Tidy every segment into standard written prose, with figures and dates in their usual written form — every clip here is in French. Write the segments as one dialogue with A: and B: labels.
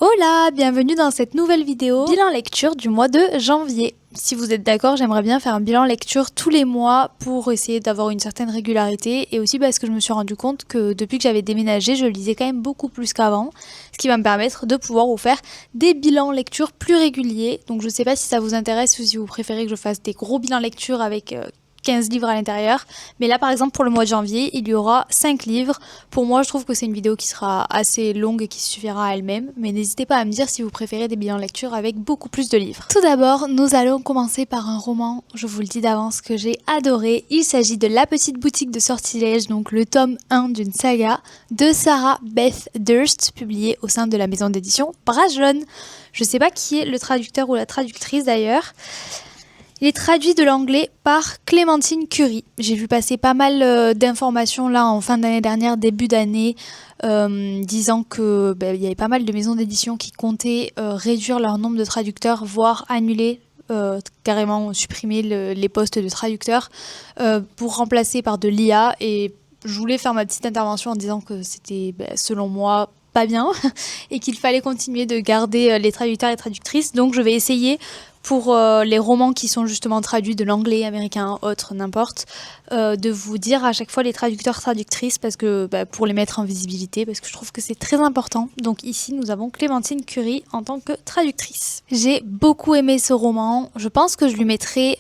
A: Hola, bienvenue dans cette nouvelle vidéo bilan lecture du mois de janvier. Si vous êtes d'accord, j'aimerais bien faire un bilan lecture tous les mois pour essayer d'avoir une certaine régularité et aussi parce que je me suis rendu compte que depuis que j'avais déménagé, je lisais quand même beaucoup plus qu'avant, ce qui va me permettre de pouvoir vous faire des bilans lecture plus réguliers. Donc je sais pas si ça vous intéresse ou si vous préférez que je fasse des gros bilans lecture avec 15 livres à l'intérieur, mais là par exemple pour le mois de janvier il y aura 5 livres. Pour moi je trouve que c'est une vidéo qui sera assez longue et qui suffira à elle-même, mais n'hésitez pas à me dire si vous préférez des bilans lecture avec beaucoup plus de livres. Tout d'abord nous allons commencer par un roman, je vous le dis d'avance, que j'ai adoré. Il s'agit de La Petite Boutique de Sortilèges, donc le tome 1 d'une saga de Sarah Beth Durst, publié au sein de la maison d'édition Bragelonne. Je sais pas qui est le traducteur ou la traductrice d'ailleurs. Il est traduit de l'anglais par Clémentine Curie. J'ai vu passer pas mal d'informations là en fin d'année dernière, début d'année, disant que il y avait pas mal de maisons d'édition qui comptaient réduire leur nombre de traducteurs, voire annuler, carrément supprimer les postes de traducteurs pour remplacer par de l'IA. Et je voulais faire ma petite intervention en disant que c'était, selon moi, pas bien et qu'il fallait continuer de garder les traducteurs et traductrices. Donc je vais essayer pour les romans qui sont justement traduits de l'anglais, américain, autre, n'importe, de vous dire à chaque fois les traducteurs, traductrices, parce que pour les mettre en visibilité, parce que je trouve que c'est très important. Donc ici, nous avons Clémentine Curie en tant que traductrice. J'ai beaucoup aimé ce roman. Je pense que je lui mettrai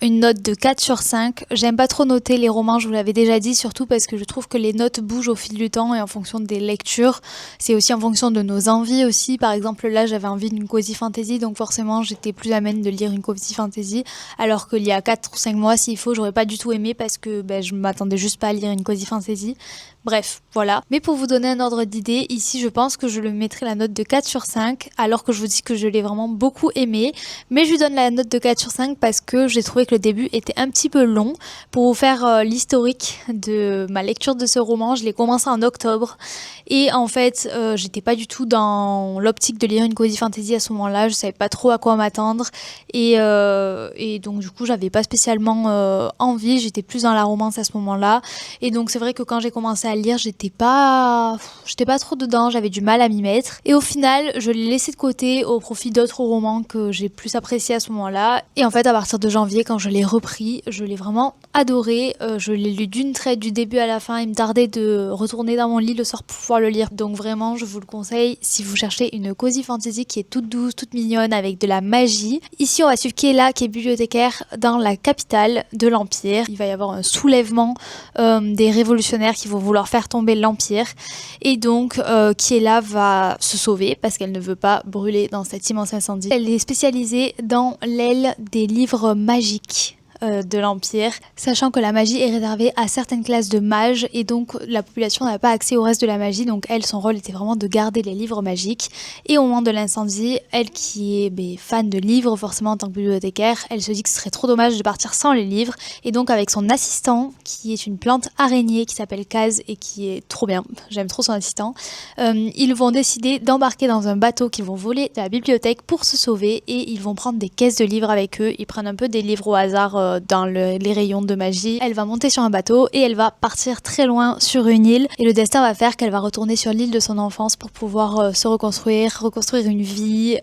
A: une note de 4 sur 5. J'aime pas trop noter les romans, je vous l'avais déjà dit, surtout parce que je trouve que les notes bougent au fil du temps et en fonction des lectures. C'est aussi en fonction de nos envies aussi. Par exemple, là, j'avais envie d'une cosy fantasy, donc forcément, j'étais plus amène de lire une cosy fantasy. Alors qu'il y a 4 ou 5 mois, s'il faut, j'aurais pas du tout aimé parce que je m'attendais juste pas à lire une cosy fantasy. Bref, voilà. Mais pour vous donner un ordre d'idée, ici, je pense que je lui mettrai la note de 4 sur 5, alors que je vous dis que je l'ai vraiment beaucoup aimé. Mais je lui donne la note de 4 sur 5 parce que j'ai trouvé que le début était un petit peu long. Pour vous faire l'historique de ma lecture de ce roman, je l'ai commencé en octobre. Et en fait, j'étais pas du tout dans l'optique de lire une cosy fantasy à ce moment-là. Je savais pas trop à quoi m'attendre. Et donc, du coup, j'avais pas spécialement envie. J'étais plus dans la romance à ce moment-là. Et donc, c'est vrai que quand j'ai commencé à lire, j'étais pas trop dedans, j'avais du mal à m'y mettre. Et au final, je l'ai laissé de côté au profit d'autres romans que j'ai plus appréciés à ce moment-là. Et en fait, à partir de janvier, quand je l'ai repris, je l'ai vraiment adoré. Je l'ai lu d'une traite du début à la fin. Il me tardait de retourner dans mon lit le soir pour pouvoir le lire. Donc vraiment, je vous le conseille si vous cherchez une cosy fantasy qui est toute douce, toute mignonne, avec de la magie. Ici, on va suivre Kayla, qui est bibliothécaire dans la capitale de l'Empire. Il va y avoir un soulèvement des révolutionnaires qui vont vouloir faire tomber l'Empire. Et donc, Kayla va se sauver parce qu'elle ne veut pas brûler dans cet immense incendie. Elle est spécialisée dans l'aile des livres magiques de l'Empire, sachant que la magie est réservée à certaines classes de mages et donc la population n'a pas accès au reste de la magie. Donc elle, son rôle était vraiment de garder les livres magiques. Et au moment de l'incendie, elle qui est fan de livres forcément en tant que bibliothécaire, elle se dit que ce serait trop dommage de partir sans les livres. Et donc avec son assistant, qui est une plante araignée qui s'appelle Kaz et qui est trop bien, j'aime trop son assistant, ils vont décider d'embarquer dans un bateau qu'ils vont voler de la bibliothèque pour se sauver et ils vont prendre des caisses de livres avec eux. Ils prennent un peu des livres au hasard dans les rayons de magie. Elle va monter sur un bateau et elle va partir très loin sur une île et le destin va faire qu'elle va retourner sur l'île de son enfance pour pouvoir se reconstruire une vie,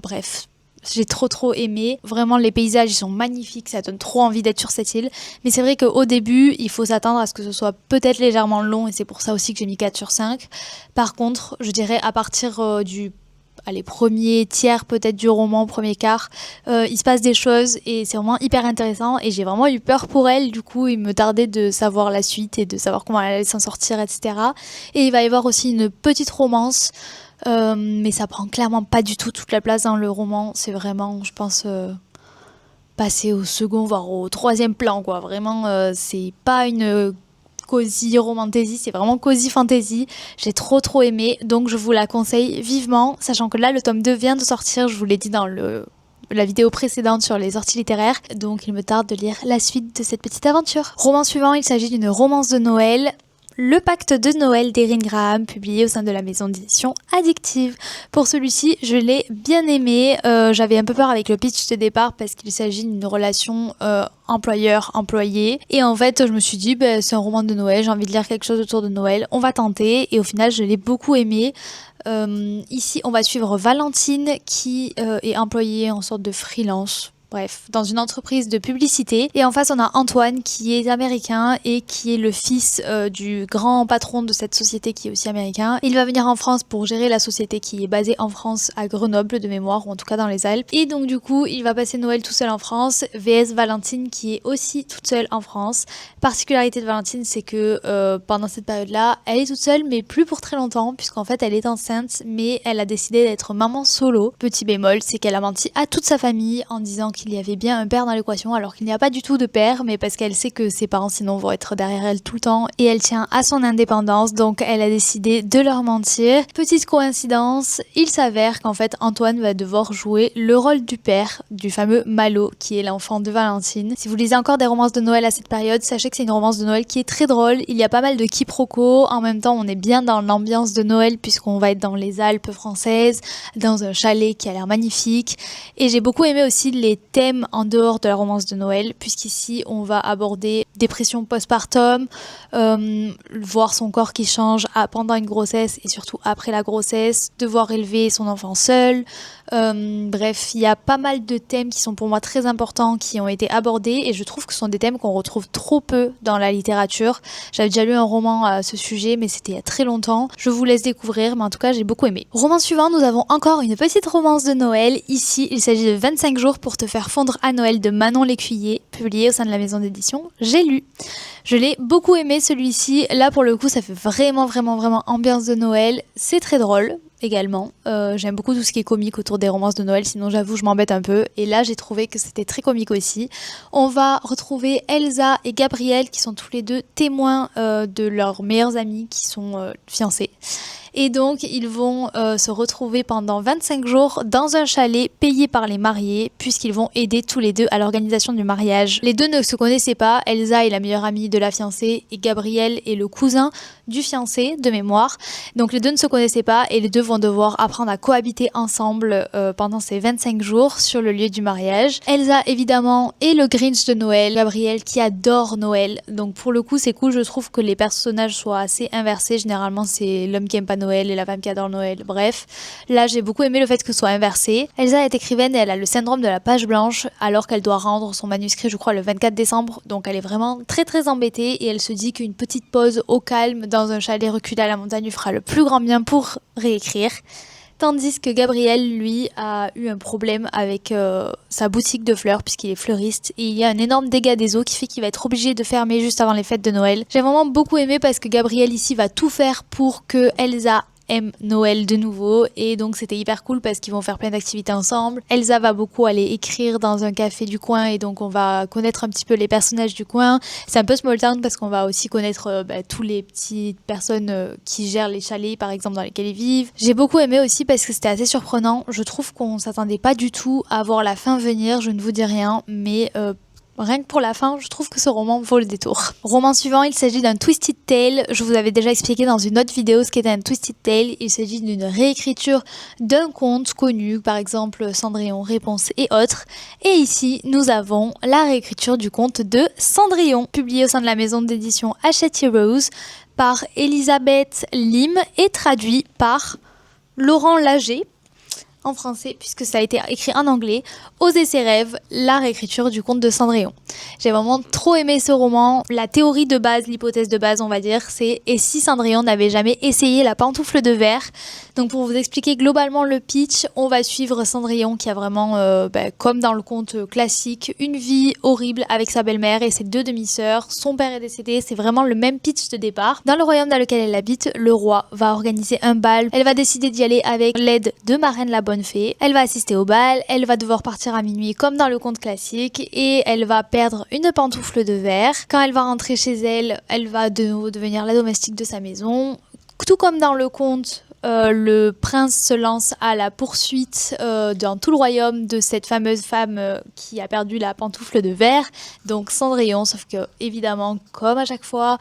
A: bref. J'ai trop aimé. Vraiment, les paysages ils sont magnifiques, ça donne trop envie d'être sur cette île. Mais c'est vrai qu'au début, il faut s'attendre à ce que ce soit peut-être légèrement long et c'est pour ça aussi que j'ai mis 4 sur 5. Par contre, je dirais à partir du premier tiers peut-être du roman, premier quart, il se passe des choses et c'est vraiment hyper intéressant et j'ai vraiment eu peur pour elle. Du coup, il me tardait de savoir la suite et de savoir comment elle allait s'en sortir, etc. Et il va y avoir aussi une petite romance. Mais ça prend clairement pas du tout toute la place dans le roman. C'est vraiment, je pense, passer au second, voire au troisième plan, quoi. Vraiment, c'est pas une cosy romantasy, c'est vraiment cosy fantasy. J'ai trop aimé, donc je vous la conseille vivement, sachant que là, le tome 2 vient de sortir, je vous l'ai dit dans la vidéo précédente sur les sorties littéraires, donc il me tarde de lire la suite de cette petite aventure. Roman suivant, il s'agit d'une romance de Noël. Le Pacte de Noël d'Erin Graham, publié au sein de la maison d'édition Addictive. Pour celui-ci, je l'ai bien aimé. J'avais un peu peur avec le pitch de départ parce qu'il s'agit d'une relation employeur-employé. Et en fait, je me suis dit, c'est un roman de Noël, j'ai envie de lire quelque chose autour de Noël, on va tenter. Et au final, je l'ai beaucoup aimé. Ici, on va suivre Valentine qui est employée en sorte de freelance. Bref, dans une entreprise de publicité. Et en face, on a Antoine qui est américain et qui est le fils du grand patron de cette société qui est aussi américain. Il va venir en France pour gérer la société qui est basée en France à Grenoble de mémoire, ou en tout cas dans les Alpes. Et donc du coup, il va passer Noël tout seul en France, vs Valentine qui est aussi toute seule en France. Particularité de Valentine, c'est que pendant cette période-là, elle est toute seule, mais plus pour très longtemps, puisqu'en fait, elle est enceinte, mais elle a décidé d'être maman solo. Petit bémol, c'est qu'elle a menti à toute sa famille en disant qu'il y avait bien un père dans l'équation alors qu'il n'y a pas du tout de père, mais parce qu'elle sait que ses parents sinon vont être derrière elle tout le temps et elle tient à son indépendance, donc elle a décidé de leur mentir. Petite coïncidence, il s'avère qu'en fait Antoine va devoir jouer le rôle du père du fameux Malo qui est l'enfant de Valentine. Si vous lisez encore des romances de Noël à cette période, sachez que c'est une romance de Noël qui est très drôle, il y a pas mal de quiproquos, en même temps on est bien dans l'ambiance de Noël puisqu'on va être dans les Alpes françaises, dans un chalet qui a l'air magnifique, et j'ai beaucoup aimé aussi les thèmes en dehors de la romance de Noël, puisqu'ici on va aborder dépression postpartum, voir son corps qui change pendant une grossesse et surtout après la grossesse, devoir élever son enfant seul. Bref, il y a pas mal de thèmes qui sont pour moi très importants qui ont été abordés et je trouve que ce sont des thèmes qu'on retrouve trop peu dans la littérature. J'avais déjà lu un roman à ce sujet mais c'était il y a très longtemps. Je vous laisse découvrir, mais en tout cas j'ai beaucoup aimé. Roman suivant, nous avons encore une petite romance de Noël. Ici, il s'agit de 25 jours pour te faire fondre à Noël de Manon Lécuyer, publié au sein de la maison d'édition J'ai lu. Je l'ai beaucoup aimé celui-ci. Là pour le coup, ça fait vraiment ambiance de Noël. C'est très drôle également. J'aime beaucoup tout ce qui est comique autour des romances de Noël, sinon j'avoue je m'embête un peu. Et là j'ai trouvé que c'était très comique aussi. On va retrouver Elsa et Gabriel qui sont tous les deux témoins de leurs meilleurs amis qui sont fiancés. Et donc ils vont se retrouver pendant 25 jours dans un chalet payé par les mariés puisqu'ils vont aider tous les deux à l'organisation du mariage. Les deux ne se connaissaient pas, Elsa est la meilleure amie de la fiancée et Gabriel est le cousin du fiancé de mémoire. Donc les deux ne se connaissaient pas et les deux vont devoir apprendre à cohabiter ensemble pendant ces 25 jours sur le lieu du mariage. Elsa évidemment est le Grinch de Noël, Gabriel qui adore Noël. Donc pour le coup c'est cool, je trouve que les personnages soient assez inversés. Généralement c'est l'homme qui aime pas Noël et la femme qui adore Noël, bref. Là j'ai beaucoup aimé le fait que ce soit inversé. Elsa est écrivaine et elle a le syndrome de la page blanche alors qu'elle doit rendre son manuscrit je crois le 24 décembre. Donc elle est vraiment très embêtée et elle se dit qu'une petite pause au calme dans un chalet reculé à la montagne lui fera le plus grand bien pour réécrire. Tandis que Gabriel, lui, a eu un problème avec sa boutique de fleurs puisqu'il est fleuriste et il y a un énorme dégât des eaux qui fait qu'il va être obligé de fermer juste avant les fêtes de Noël. J'ai vraiment beaucoup aimé parce que Gabriel ici va tout faire pour que Elsa aime Noël de nouveau et donc c'était hyper cool parce qu'ils vont faire plein d'activités ensemble. Elsa va beaucoup aller écrire dans un café du coin et donc on va connaître un petit peu les personnages du coin. C'est un peu small town parce qu'on va aussi connaître tous les petites personnes qui gèrent les chalets par exemple dans lesquels ils vivent. J'ai beaucoup aimé aussi parce que c'était assez surprenant. Je trouve qu'on s'attendait pas du tout à voir la fin venir, je ne vous dis rien, mais rien que pour la fin, je trouve que ce roman vaut le détour. Roman suivant, il s'agit d'un Twisted Tale. Je vous avais déjà expliqué dans une autre vidéo ce qu'était un Twisted Tale. Il s'agit d'une réécriture d'un conte connu, par exemple Cendrillon, Réponse et autres. Et ici, nous avons la réécriture du conte de Cendrillon, publié au sein de la maison d'édition Hachette Heroes par Elisabeth Lim et traduit par Laurent Lager en français puisque ça a été écrit en anglais. Oser ses rêves, la réécriture du conte de Cendrillon. J'ai vraiment trop aimé ce roman. La théorie de base, l'hypothèse de base on va dire, c'est et si Cendrillon n'avait jamais essayé la pantoufle de verre. Donc pour vous expliquer globalement le pitch, on va suivre Cendrillon qui a vraiment, comme dans le conte classique, une vie horrible avec sa belle-mère et ses deux demi-sœurs. Son père est décédé, c'est vraiment le même pitch de départ. Dans le royaume dans lequel elle habite, le roi va organiser un bal. Elle va décider d'y aller avec l'aide de Marraine la Bonne Fée. Elle va assister au bal, elle va devoir partir à minuit comme dans le conte classique et elle va perdre une pantoufle de verre. Quand elle va rentrer chez elle, elle va de nouveau devenir la domestique de sa maison. Tout comme dans le conte, le prince se lance à la poursuite dans tout le royaume de cette fameuse femme qui a perdu la pantoufle de verre, donc Cendrillon, sauf que évidemment, comme à chaque fois,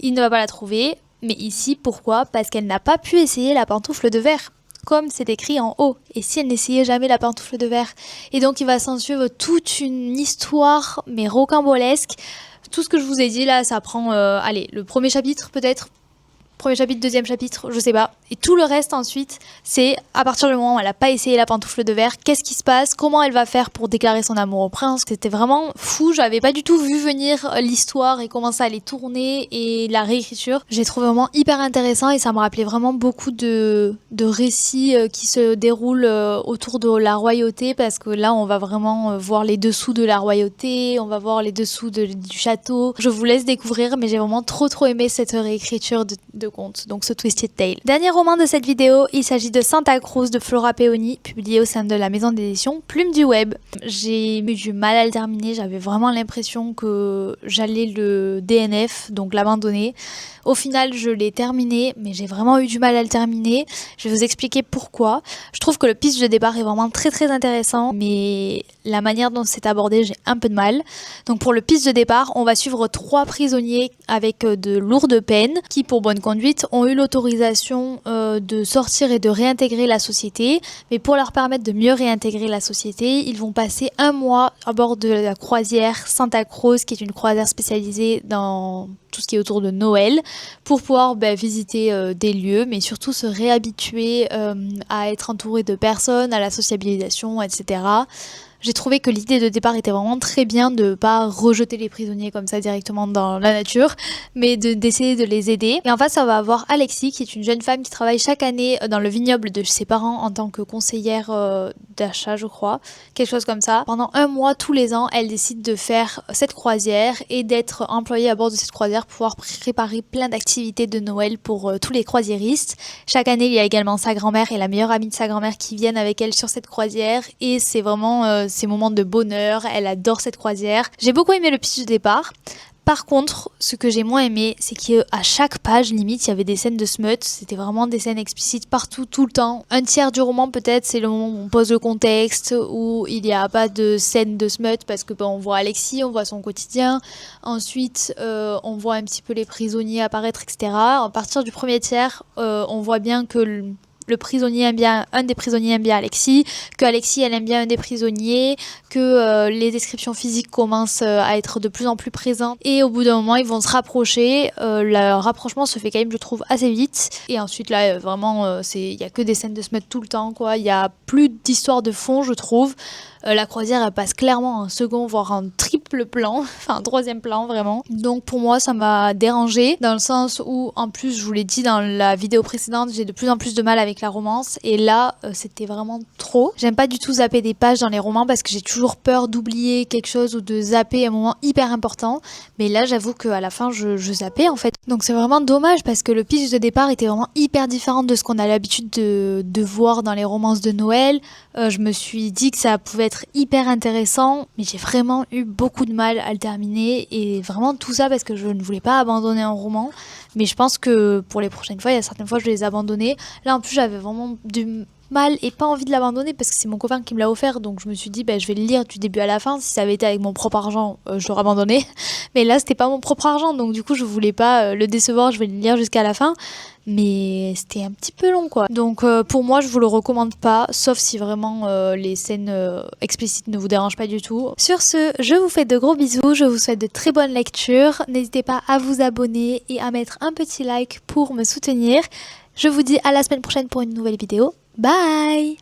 A: il ne va pas la trouver. Mais ici, pourquoi? Parce qu'elle n'a pas pu essayer la pantoufle de verre, comme c'est écrit en haut. Et si elle n'essayait jamais la pantoufle de verre? Et donc il va s'en suivre toute une histoire, mais rocambolesque. Tout ce que je vous ai dit là, ça prend, allez, le premier chapitre peut-être. Premier chapitre, deuxième chapitre, je sais pas. Et tout le reste ensuite, c'est à partir du moment où elle a pas essayé la pantoufle de verre, qu'est-ce qui se passe, comment elle va faire pour déclarer son amour au prince. C'était vraiment fou, j'avais pas du tout vu venir l'histoire et comment ça allait tourner et la réécriture. J'ai trouvé vraiment hyper intéressant et ça me rappelait vraiment beaucoup de récits qui se déroulent autour de la royauté, parce que là on va vraiment voir les dessous de la royauté, on va voir les dessous du château. Je vous laisse découvrir, mais j'ai vraiment trop aimé cette réécriture de conte, donc ce Twisted Tale. Dernier roman de cette vidéo, il s'agit de Santa Cruz de Flora Peoni, publié au sein de la maison d'édition Plume du Web. J'ai eu du mal à le terminer, j'avais vraiment l'impression que j'allais le DNF, donc l'abandonner. Au final, je l'ai terminé, mais j'ai vraiment eu du mal à le terminer. Je vais vous expliquer pourquoi. Je trouve que le pitch de départ est vraiment très intéressant, mais la manière dont c'est abordé, j'ai un peu de mal. Donc pour le pitch de départ, on va suivre 3 prisonniers avec de lourdes peines qui, pour bonne conduite, ont eu l'autorisation de sortir et de réintégrer la société. Mais pour leur permettre de mieux réintégrer la société, ils vont passer 1 mois à bord de la croisière Santa Cruz, qui est une croisière spécialisée dans tout ce qui est autour de Noël, pour pouvoir visiter des lieux, mais surtout se réhabituer à être entouré de personnes, à la sociabilisation, etc. J'ai trouvé que l'idée de départ était vraiment très bien, de pas rejeter les prisonniers comme ça directement dans la nature, mais d'essayer de les aider. Et en face, on va avoir Alexis, qui est une jeune femme qui travaille chaque année dans le vignoble de ses parents en tant que conseillère d'achat, je crois, quelque chose comme ça. Pendant 1 mois, tous les ans, elle décide de faire cette croisière et d'être employée à bord de cette croisière pour pouvoir préparer plein d'activités de Noël pour tous les croisiéristes. Chaque année, il y a également sa grand-mère et la meilleure amie de sa grand-mère qui viennent avec elle sur cette croisière, et c'est vraiment ces moments de bonheur. Elle adore cette croisière. J'ai beaucoup aimé le pitch de départ. Par contre, ce que j'ai moins aimé, c'est qu'à chaque page, limite, il y avait des scènes de smut. C'était vraiment des scènes explicites partout, tout le temps. Un tiers du roman, peut-être, c'est le moment où on pose le contexte, où il n'y a pas de scène de smut, parce que on voit Alexis, on voit son quotidien. Ensuite, on voit un petit peu les prisonniers apparaître, etc. À partir du premier tiers, on voit bien que le prisonnier aime bien, un des prisonniers aime bien Alexis, que Alexis elle aime bien un des prisonniers, que les descriptions physiques commencent à être de plus en plus présentes, et au bout d'un moment ils vont se rapprocher. Le rapprochement se fait quand même, je trouve, assez vite, et ensuite là vraiment il y a que des scènes de smut tout le temps, quoi. Il y a plus d'histoire de fond, je trouve. La croisière elle passe clairement en second voire en triple plan, enfin en 3e plan vraiment. Donc pour moi ça m'a dérangé, dans le sens où, en plus je vous l'ai dit dans la vidéo précédente, j'ai de plus en plus de mal avec la romance, et là c'était vraiment trop. J'aime pas du tout zapper des pages dans les romans parce que j'ai toujours peur d'oublier quelque chose ou de zapper un moment hyper important, mais là j'avoue qu'à la fin je zappais en fait. Donc c'est vraiment dommage parce que le pitch de départ était vraiment hyper différent de ce qu'on a l'habitude de voir dans les romances de Noël. Je me suis dit que ça pouvait être hyper intéressant, mais j'ai vraiment eu beaucoup de mal à le terminer, et vraiment tout ça parce que je ne voulais pas abandonner un roman. Mais je pense que pour les prochaines fois, il y a certaines fois je vais les abandonner. Là en plus j'avais vraiment du mal et pas envie de l'abandonner parce que c'est mon copain qui me l'a offert, donc je me suis dit je vais le lire du début à la fin. Si ça avait été avec mon propre argent, je l'aurais abandonné, mais là c'était pas mon propre argent, donc du coup je voulais pas le décevoir, je vais le lire jusqu'à la fin, mais c'était un petit peu long, quoi. Donc pour moi je vous le recommande pas, sauf si vraiment les scènes explicites ne vous dérangent pas du tout. Sur ce, je vous fais de gros bisous, je vous souhaite de très bonnes lectures, n'hésitez pas à vous abonner et à mettre un petit like pour me soutenir. Je vous dis à la semaine prochaine pour une nouvelle vidéo. Bye!